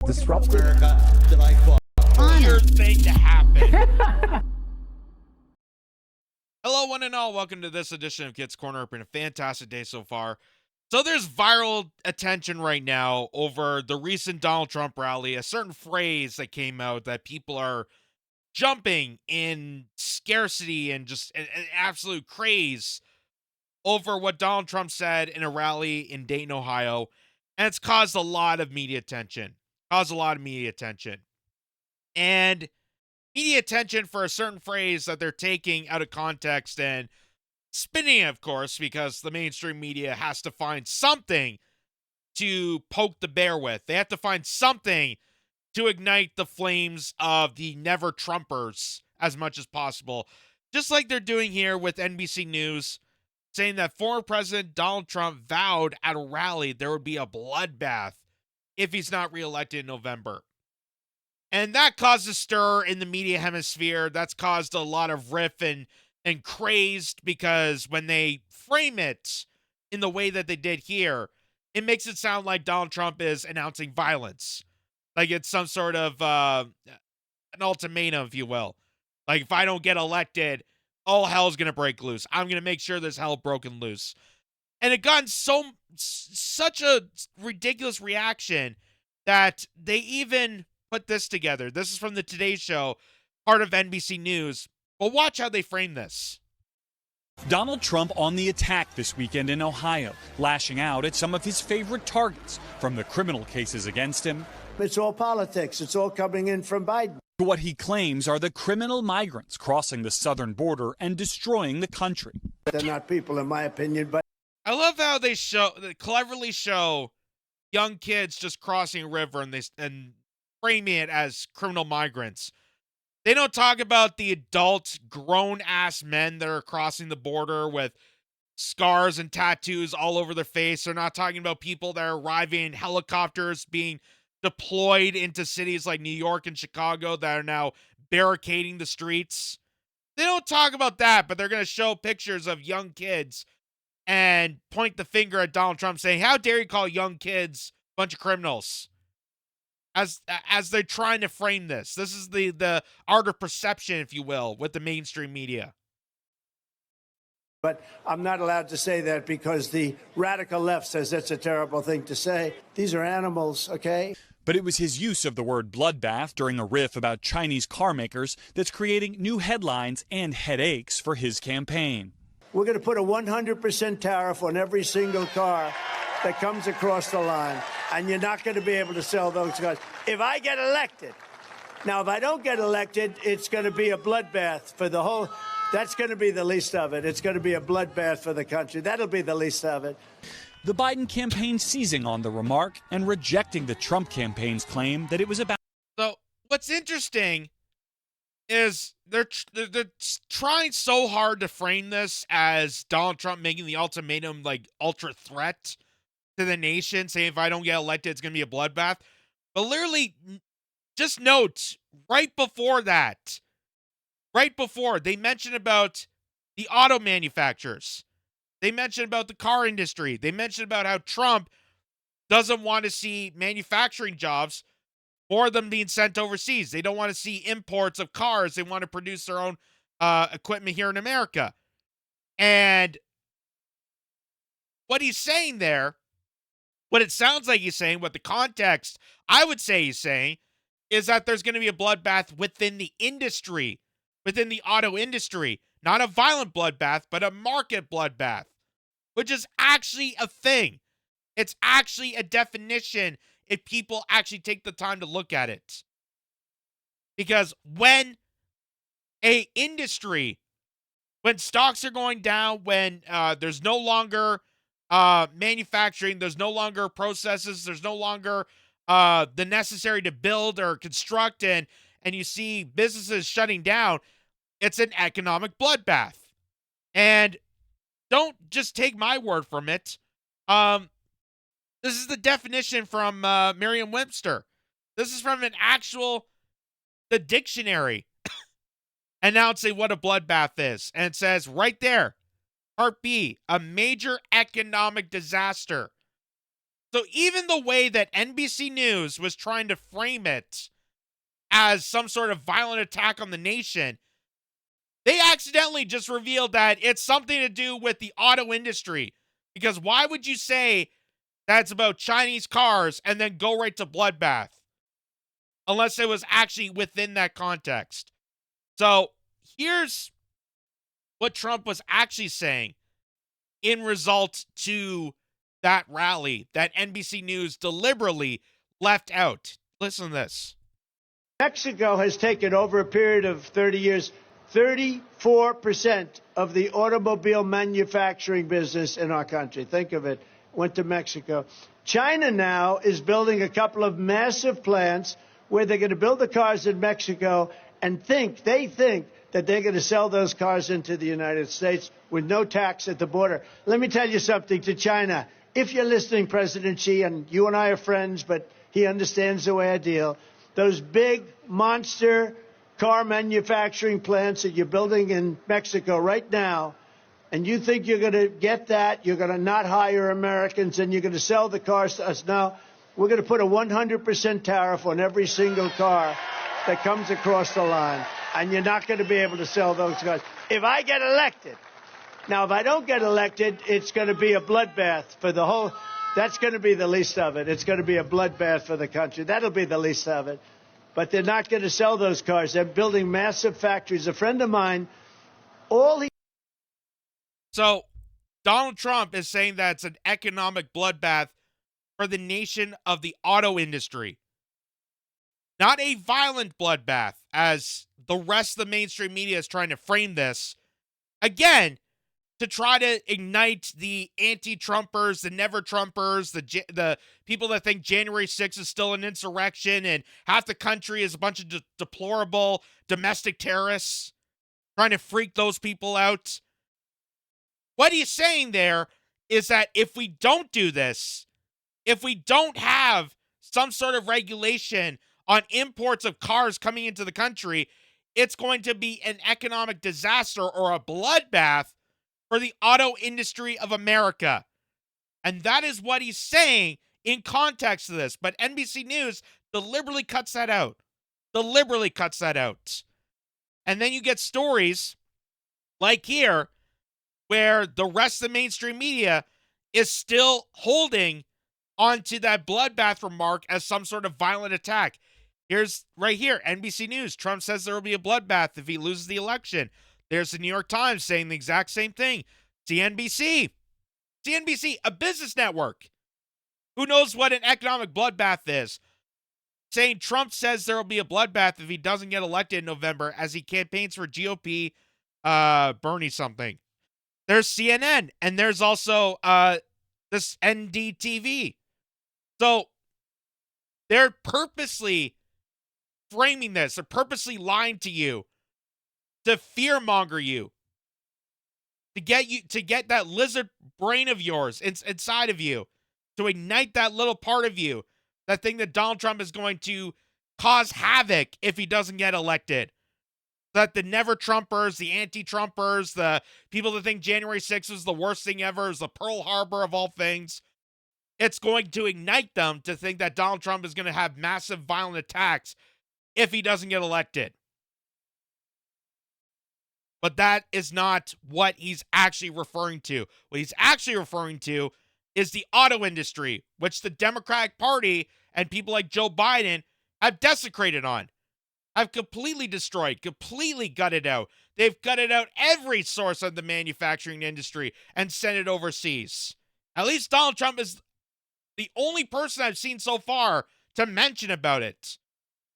disruptive. America that I fought. Weird thing to happen. Hello, one and all. Welcome to this edition of Kitz Corner. It's been a fantastic day so far. So there's viral attention right now over the recent Donald Trump rally, a certain phrase that came out that people are jumping in scarcity and just an absolute craze over what Donald Trump said in a rally in Dayton, Ohio. And it's caused a lot of media attention. And media attention for a certain phrase that they're taking out of context and spinning, of course, because the mainstream media has to find something to poke the bear with. They have to find something to ignite the flames of the never Trumpers as much as possible. Just like they're doing here with NBC News, saying that former President Donald Trump vowed at a rally there would be a bloodbath if he's not reelected in November. And that caused a stir in the media hemisphere. That's caused a lot of riff and crazed, because when they frame it in the way that they did here, it makes it sound like Donald Trump is announcing violence. Like it's some sort of an ultimatum, if you will. Like, if I don't get elected, all hell's going to break loose. I'm going to make sure there's hell broken loose. And it got such a ridiculous reaction that they even put this together. This is from the Today Show, part of NBC News. Well, watch how they frame this. Donald Trump on the attack this weekend in Ohio, lashing out at some of his favorite targets, from the criminal cases against him. It's all politics. It's all coming in from Biden. To what he claims are the criminal migrants crossing the southern border and destroying the country. They're not people, in my opinion, but I love how they cleverly show young kids just crossing a river and framing it as criminal migrants. They don't talk about the adult, grown-ass men that are crossing the border with scars and tattoos all over their face. They're not talking about people that are arriving in helicopters being deployed into cities like New York and Chicago that are now barricading the streets. They don't talk about that, but they're going to show pictures of young kids and point the finger at Donald Trump, saying, how dare you call young kids a bunch of criminals? As they're trying to frame this. This is the art of perception, if you will, with the mainstream media. But I'm not allowed to say that because the radical left says that's a terrible thing to say. These are animals, okay? But it was his use of the word bloodbath during a riff about Chinese car makers that's creating new headlines and headaches for his campaign. We're going to put a 100% tariff on every single car that comes across the line, and you're not going to be able to sell those cars if I get elected. Now, if I don't get elected, it's going to be a bloodbath for the whole. That's going to be the least of it. It's going to be a bloodbath for the country. That'll be the least of it. The Biden campaign seizing on the remark and rejecting the Trump campaign's claim that it was about. So what's interesting is they're trying so hard to frame this as Donald Trump making the ultimatum, like, ultra threat to the nation, saying if I don't get elected, it's going to be a bloodbath. But literally, just note, right before, they mentioned about the auto manufacturers. They mentioned about the car industry. They mentioned about how Trump doesn't want to see manufacturing jobs, more of them being sent overseas. They don't want to see imports of cars. They want to produce their own equipment here in America. And what he's saying there, what it sounds like he's saying, what the context I would say he's saying, is that there's going to be a bloodbath within the industry, within the auto industry. Not a violent bloodbath, but a market bloodbath, which is actually a thing. It's actually a definition if people actually take the time to look at it. Because when a industry, when stocks are going down, when there's no longer manufacturing, there's no longer processes, there's no longer the necessary to build or construct, and you see businesses shutting down, it's an economic bloodbath. And don't just take my word from it. This is the definition from Merriam-Webster. This is from the dictionary announcing what a bloodbath is. And it says right there, Part B, a major economic disaster. So even the way that NBC News was trying to frame it as some sort of violent attack on the nation, they accidentally just revealed that it's something to do with the auto industry. Because why would you say that's about Chinese cars and then go right to Bloodbath? Unless it was actually within that context. So here's what Trump was actually saying in result to that rally that NBC News deliberately left out. Listen to this. Mexico has taken, over a period of 30 years, 34% of the automobile manufacturing business in our country. Think of it. Went to Mexico. China now is building a couple of massive plants where they're going to build the cars in Mexico and they think that they're going to sell those cars into the United States with no tax at the border. Let me tell you something to China. If you're listening, President Xi, and you and I are friends, but he understands the way I deal, those big monster car manufacturing plants that you're building in Mexico right now, and you think you're going to get that, you're going to not hire Americans, and you're going to sell the cars to us now, we're going to put a 100% tariff on every single car that comes across the line, and you're not going to be able to sell those cars. If I get elected, now if I don't get elected, it's going to be a bloodbath for the whole, that's going to be the least of it. It's going to be a bloodbath for the country. That'll be the least of it. But they're not going to sell those cars. They're building massive factories. A friend of mine, So Donald Trump is saying that it's an economic bloodbath for the nation of the auto industry. Not a violent bloodbath, as the rest of the mainstream media is trying to frame this. Again, to try to ignite the anti-Trumpers, the never-Trumpers, the people that think January 6th is still an insurrection and half the country is a bunch of deplorable domestic terrorists, trying to freak those people out. What he's saying there is that if we don't do this, if we don't have some sort of regulation on imports of cars coming into the country, it's going to be an economic disaster or a bloodbath for the auto industry of America. And that is what he's saying in context of this. But NBC News deliberately cuts that out. Deliberately cuts that out. And then you get stories like here where the rest of the mainstream media is still holding onto that bloodbath remark as some sort of violent attack. Here's right here, NBC News. Trump says there will be a bloodbath if he loses the election. There's the New York Times saying the exact same thing. CNBC, a business network. Who knows what an economic bloodbath is? Saying Trump says there will be a bloodbath if he doesn't get elected in November as he campaigns for GOP Bernie something. There's CNN, and there's also this NDTV. So they're purposely framing this. They're purposely lying to you, to fearmonger you, to get that lizard brain of yours inside of you, to ignite that little part of you that think that Donald Trump is going to cause havoc if he doesn't get elected. That the never-Trumpers, the anti-Trumpers, the people that think January 6th was the worst thing ever, is the Pearl Harbor of all things, it's going to ignite them to think that Donald Trump is going to have massive violent attacks if he doesn't get elected. But that is not what he's actually referring to. What he's actually referring to is the auto industry, which the Democratic Party and people like Joe Biden have desecrated on. Have completely destroyed, completely gutted out. They've gutted out every source of the manufacturing industry and sent it overseas. At least Donald Trump is the only person I've seen so far to mention about it.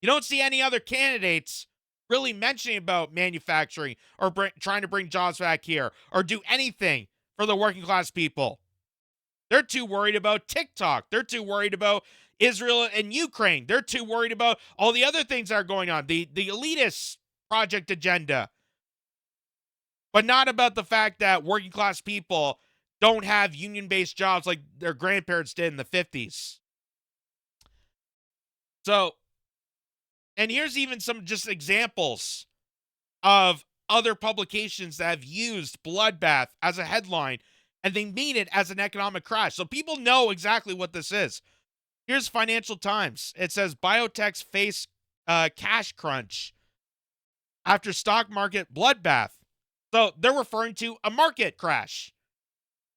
You don't see any other candidates really mentioning about manufacturing or trying to bring jobs back here or do anything for the working class people. They're too worried about TikTok. They're too worried about Israel and Ukraine. They're too worried about all the other things that are going on, the elitist project agenda. But not about the fact that working class people don't have union-based jobs like their grandparents did in the 50s. So, and here's even some just examples of other publications that have used Bloodbath as a headline and they mean it as an economic crash. So people know exactly what this is. Here's Financial Times. It says biotechs face cash crunch after stock market bloodbath. So they're referring to a market crash.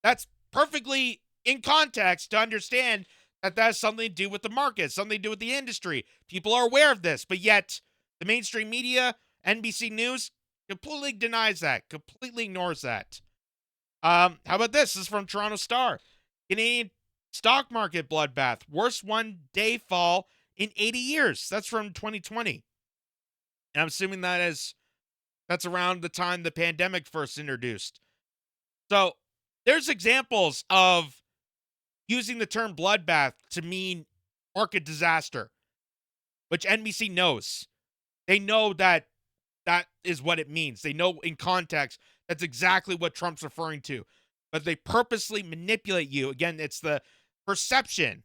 That's perfectly in context to understand that has something to do with the market, something to do with the industry. People are aware of this, but yet the mainstream media, NBC News, completely denies that, completely ignores that. How about this? This is from Toronto Star. Canadian stock market bloodbath, worst one-day fall in 80 years. That's from 2020. And I'm assuming that's around the time the pandemic first introduced. So there's examples of using the term bloodbath to mean market disaster, which NBC knows. They know that is what it means. They know in context that's exactly what Trump's referring to. But they purposely manipulate you. Again, it's the perception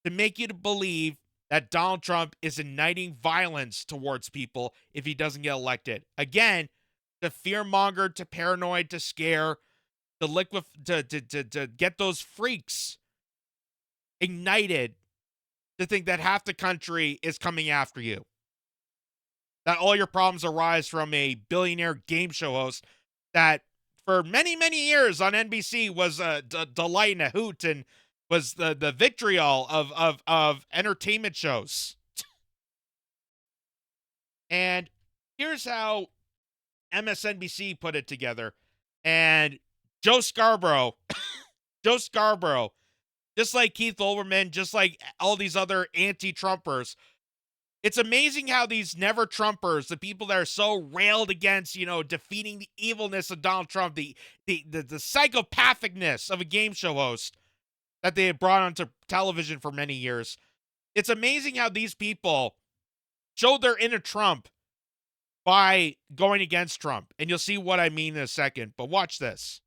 to make you to believe that Donald Trump is inciting violence towards people if he doesn't get elected. Again, to fearmonger, to paranoid, to scare, to get those freaks ignited to think that half the country is coming after you. That all your problems arise from a billionaire game show host that for many, many years on NBC was a delight and a hoot and was the vitriol of entertainment shows. And here's how MSNBC put it together. And Joe Scarborough, just like Keith Olbermann, just like all these other anti-Trumpers, it's amazing how these never-Trumpers, the people that are so railed against, defeating the evilness of Donald Trump, the psychopathicness of a game show host that they had brought onto television for many years. It's amazing how these people show their inner Trump by going against Trump. And you'll see what I mean in a second, but watch this.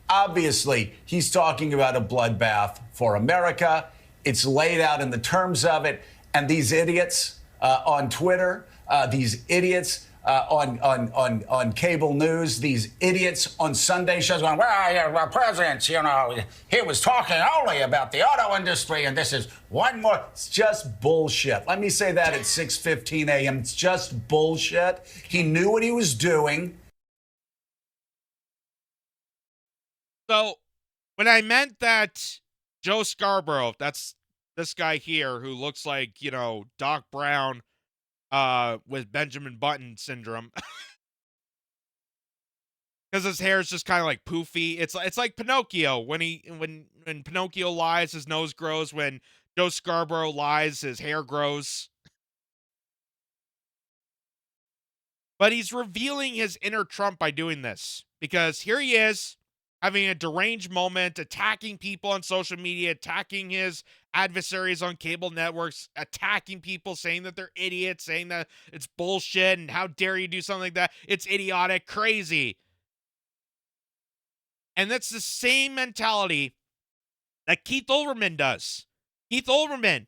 Obviously, he's talking about a bloodbath for America. It's laid out in the terms of it. And these idiots on Twitter, these idiots on cable news, these idiots on Sunday shows going, well, presidents, he was talking only about the auto industry, and this is one more. It's just bullshit. Let me say that at 6:15 a.m. It's just bullshit. He knew what he was doing. So when I meant that Joe Scarborough, that's this guy here who looks like, Doc Brown with Benjamin Button syndrome. Because his hair is just kind of like poofy. It's like Pinocchio. When Pinocchio lies, his nose grows. When Joe Scarborough lies, his hair grows. But he's revealing his inner Trump by doing this. Because here he is, having a deranged moment, attacking people on social media, attacking his adversaries on cable networks, attacking people, saying that they're idiots, saying that it's bullshit, and how dare you do something like that? It's idiotic, crazy. And that's the same mentality that Keith Olbermann does. Keith Olbermann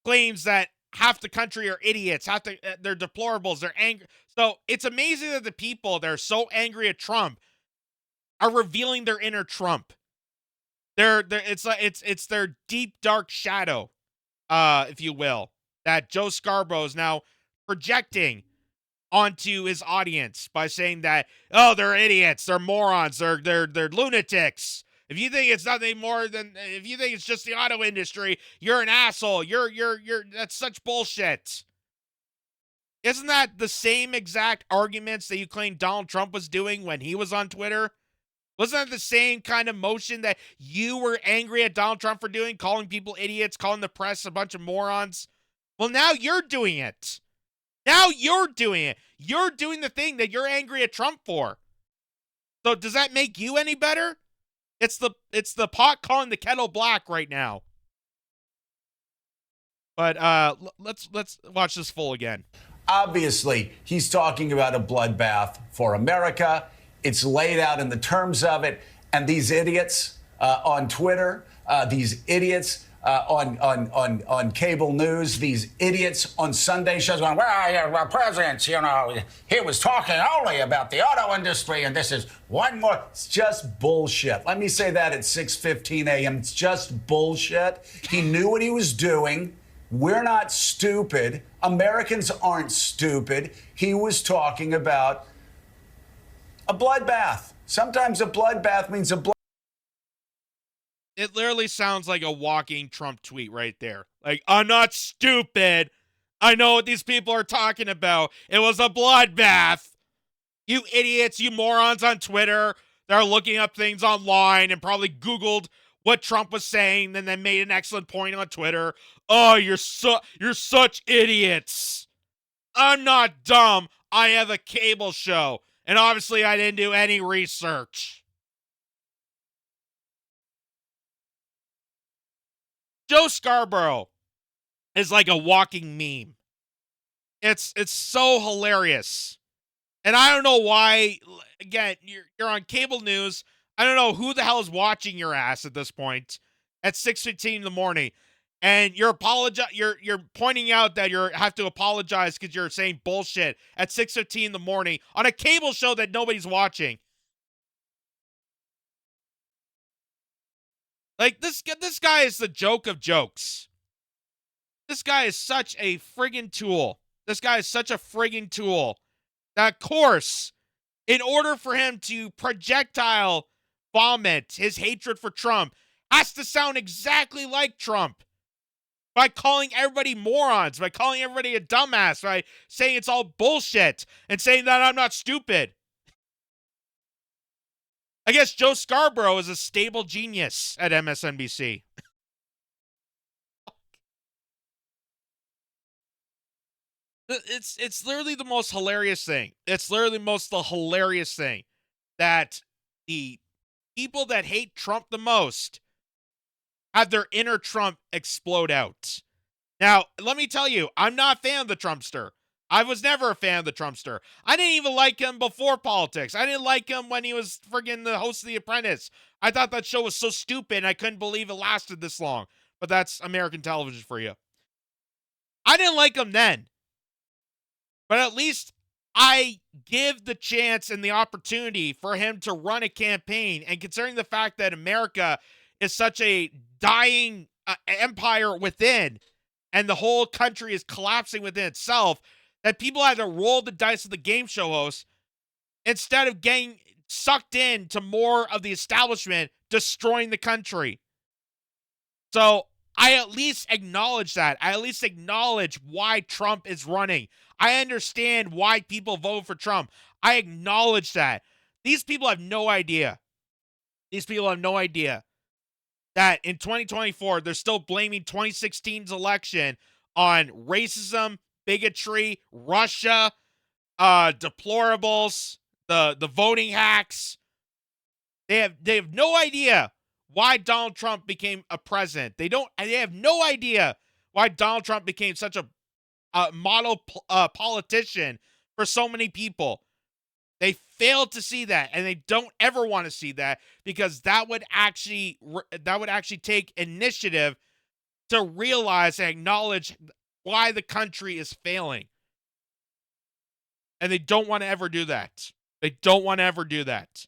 claims that half the country are idiots, they're deplorables, they're angry. So it's amazing that the people that are so angry at Trump are revealing their inner Trump. It's their deep dark shadow, if you will, that Joe Scarborough is now projecting onto his audience by saying that, oh, they're idiots, they're morons, they're lunatics. If you think it's nothing more than, if you think it's just the auto industry, you're an asshole. You're that's such bullshit. Isn't that the same exact arguments that you claim Donald Trump was doing when he was on Twitter? Wasn't that the same kind of motion that you were angry at Donald Trump for doing, calling people idiots, calling the press a bunch of morons? Well, now you're doing it. Now you're doing it. You're doing the thing that you're angry at Trump for. So does that make you any better? It's the pot calling the kettle black right now. But let's watch this full again. Obviously, he's talking about a bloodbath for America. It's laid out in the terms of it. And these idiots on Twitter, these idiots on cable news, these idiots on Sunday shows going, well, yeah, presidents, you know, he was talking only about the auto industry, and this is one more. It's just bullshit. Let me say that at 6:15 a.m. It's just bullshit. He knew what he was doing. We're not stupid. Americans aren't stupid. He was talking about a bloodbath. Sometimes a bloodbath means a blood. It literally sounds like a walking Trump tweet right there. Like, I'm not stupid. I know what these people are talking about. It was a bloodbath. You idiots, you morons on Twitter that are looking up things online and probably Googled what Trump was saying and then made an excellent point on Twitter. Oh, you're such idiots. I'm not dumb. I have a cable show. And obviously I didn't do any research. Joe Scarborough is like a walking meme. It's so hilarious. And I don't know why, again, you're on cable news. I don't know who the hell is watching your ass at this point at 6:15 in the morning. And you're pointing out that you have to apologize because you're saying bullshit at 6:15 in the morning on a cable show that nobody's watching. Like, this guy is the joke of jokes. This guy is such a friggin' tool. This guy is such a friggin' tool that, of course, in order for him to projectile vomit his hatred for Trump, has to sound exactly like Trump. By calling everybody morons, by calling everybody a dumbass, by saying it's all bullshit, and saying that I'm not stupid. I guess Joe Scarborough is a stable genius at MSNBC. It's literally the most hilarious thing. It's literally the hilarious thing that the people that hate Trump the most have their inner Trump explode out. Now, let me tell you, I'm not a fan of the Trumpster. I was never a fan of the Trumpster. I didn't even like him before politics. I didn't like him when he was friggin' the host of The Apprentice. I thought that show was so stupid, and I couldn't believe it lasted this long. But that's American television for you. I didn't like him then. But at least I give the chance and the opportunity for him to run a campaign. And considering the fact that America is such a dying empire within, and the whole country is collapsing within itself, that people had to roll the dice with the game show host instead of getting sucked in to more of the establishment destroying the country. So I at least acknowledge that. I at least acknowledge why Trump is running. I understand why people vote for Trump. I acknowledge that. These people have no idea. These people have no idea that in 2024, they're still blaming 2016's election on racism, bigotry, Russia, deplorables, the voting hacks. They have no idea why Donald Trump became a president. They have no idea why Donald Trump became such a model politician for so many people. They failed to see that, and they don't ever want to see that, because that would actually take initiative to realize and acknowledge why the country is failing. And they don't want to ever do that. They don't want to ever do that,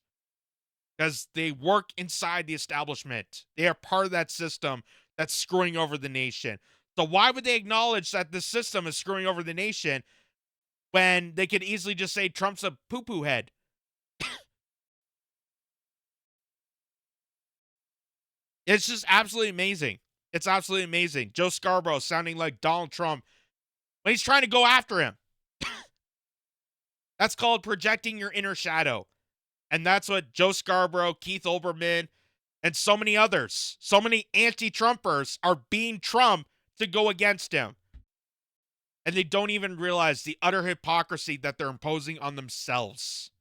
because they work inside the establishment. They are part of that system that's screwing over the nation. So why would they acknowledge that the system is screwing over the nation when they could easily just say Trump's a poo-poo head? It's just absolutely amazing. It's absolutely amazing. Joe Scarborough sounding like Donald Trump when he's trying to go after him. That's called projecting your inner shadow. And that's what Joe Scarborough, Keith Olbermann, and so many others, so many anti-Trumpers are being Trump to go against him. And they don't even realize the utter hypocrisy that they're imposing on themselves.